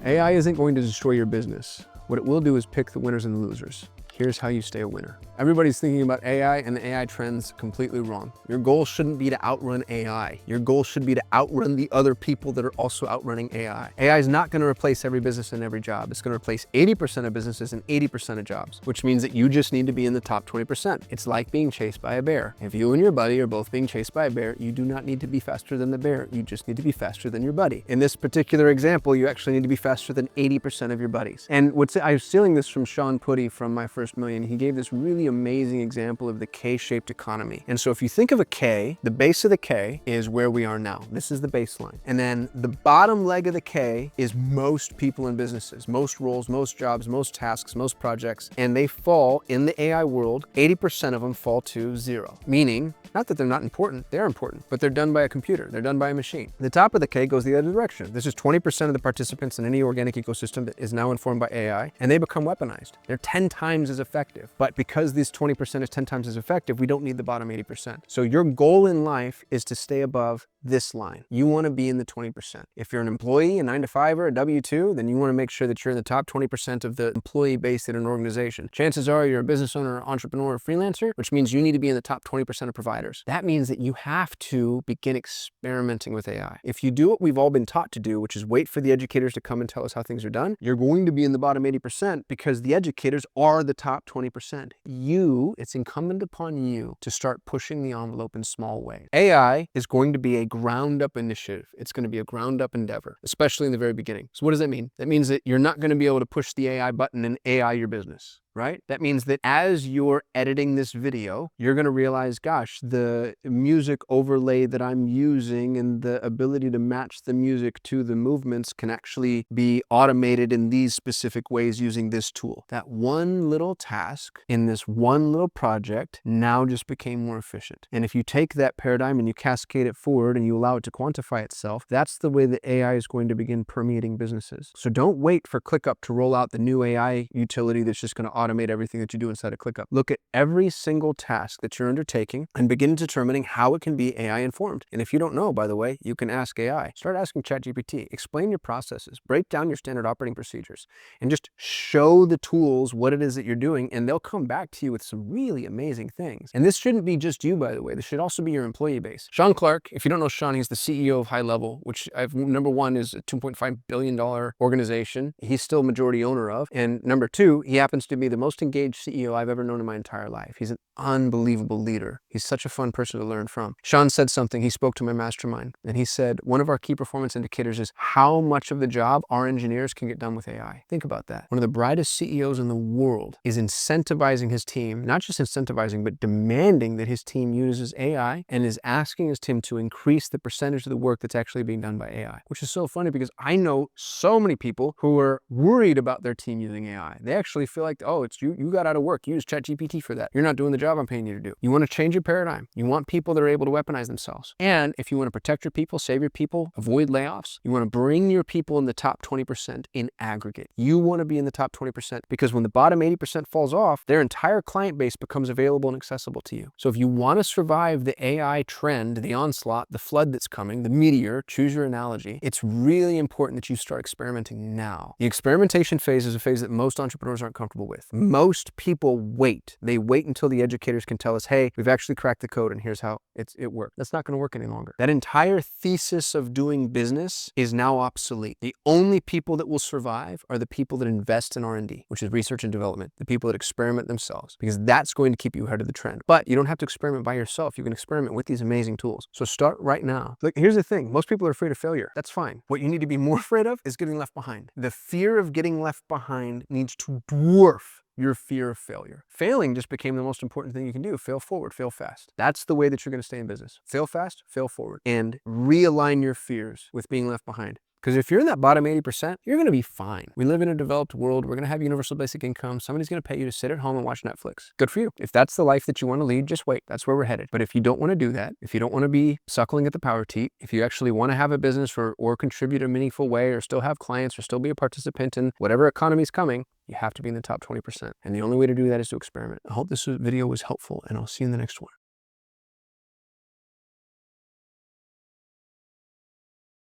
AI isn't going to destroy your business. What it will do is pick the winners and the losers. Here's how you stay a winner. Everybody's thinking about AI and the AI trends completely wrong. Your goal shouldn't be to outrun AI. Your goal should be to outrun the other people that are also outrunning AI. AI is not going to replace every business and every job. It's going to replace 80% of businesses and 80% of jobs, which means that you just need to be in the top 20%. It's like being chased by a bear. If you and your buddy are both being chased by a bear, you do not need to be faster than the bear. You just need to be faster than your buddy. In this particular example, you actually need to be faster than 80% of your buddies. And I was stealing this from Sean Putty from My First Million. He gave this really amazing example of the K-shaped economy. And so if you think of a K, the base of the K is where we are now. This is the baseline. And then the bottom leg of the K is most people in businesses, most roles, most jobs, most tasks, most projects. And they fall in the AI world, 80% of them fall to 0. Meaning, not that they're not important, they're important, but they're done by a computer, they're done by a machine. The top of the K goes the other direction. This is 20% of the participants in any organic ecosystem that is now informed by AI, and they become weaponized. They're 10 times as effective. But because this 20% is 10 times as effective, we don't need the bottom 80%. So your goal in life is to stay above this line. You want to be in the 20%. If you're an employee, a 9-to-5er, a W-2, then you want to make sure that you're in the top 20% of the employee base at an organization. Chances are you're a business owner, entrepreneur, or freelancer, which means you need to be in the top 20% of providers. That means that you have to begin experimenting with AI. If you do what we've all been taught to do, which is wait for the educators to come and tell us how things are done, you're going to be in the bottom 80% because the educators are the top 20%. It's incumbent upon you to start pushing the envelope in small ways. AI is going to be a ground-up initiative. It's going to be a ground-up endeavor, especially in the very beginning. So what does that mean? That means that you're not going to be able to push the AI button and AI your business. Right? That means that as you're editing this video, you're going to realize, gosh, the music overlay that I'm using and the ability to match the music to the movements can actually be automated in these specific ways using this tool. That one little task in this one little project now just became more efficient. And if you take that paradigm and you cascade it forward and you allow it to quantify itself, that's the way that AI is going to begin permeating businesses. So don't wait for ClickUp to roll out the new AI utility that's just going to automate everything that you do inside of ClickUp. Look at every single task that you're undertaking and begin determining how it can be AI informed. And if you don't know, by the way, you can ask AI. Start asking ChatGPT. Explain your processes. Break down your standard operating procedures and just show the tools what it is that you're doing, and they'll come back to you with some really amazing things. And this shouldn't be just you, by the way. This should also be your employee base. Sean Clark, if you don't know Sean, he's the CEO of High Level, which number one is a $2.5 billion organization. He's still majority owner of. And number two, he happens to be the most engaged CEO I've ever known in my entire life. He's an unbelievable leader. He's such a fun person to learn from. Sean said something, he spoke to my mastermind, and he said, one of our key performance indicators is how much of the job our engineers can get done with AI. Think about that. One of the brightest CEOs in the world is incentivizing his team, not just incentivizing, but demanding that his team uses AI and is asking his team to increase the percentage of the work that's actually being done by AI, which is so funny because I know so many people who are worried about their team using AI. They actually feel like, oh, it's you got out of work. Use ChatGPT for that. You're not doing the job I'm paying you to do. You want to change your paradigm. You want people that are able to weaponize themselves. And if you want to protect your people, save your people, avoid layoffs, you want to bring your people in the top 20% in aggregate. You want to be in the top 20% because when the bottom 80% falls off, their entire client base becomes available and accessible to you. So if you want to survive the AI trend, the onslaught, the flood that's coming, the meteor, choose your analogy, it's really important that you start experimenting now. The experimentation phase is a phase that most entrepreneurs aren't comfortable with. Most people wait. They wait until the educators can tell us, hey, we've actually cracked the code and here's how it worked. That's not going to work any longer. That entire thesis of doing business is now obsolete. The only people that will survive are the people that invest in R&D, which is research and development, the people that experiment themselves, because that's going to keep you ahead of the trend. But you don't have to experiment by yourself. You can experiment with these amazing tools. So start right now. Look, here's the thing. Most people are afraid of failure. That's fine. What you need to be more afraid of is getting left behind. The fear of getting left behind needs to dwarf your fear of failure. Failing just became the most important thing you can do. Fail forward, fail fast. That's the way that you're going to stay in business. Fail fast, fail forward, and realign your fears with being left behind. Because if you're in that bottom 80%, you're going to be fine. We live in a developed world. We're going to have universal basic income. Somebody's going to pay you to sit at home and watch Netflix. Good for you. If that's the life that you want to lead, just wait. That's where we're headed. But if you don't want to do that, if you don't want to be suckling at the power teat, if you actually want to have a business or contribute in a meaningful way or still have clients or still be a participant in whatever economy is coming, you have to be in the top 20%. And the only way to do that is to experiment. I hope this video was helpful, and I'll see you in the next one.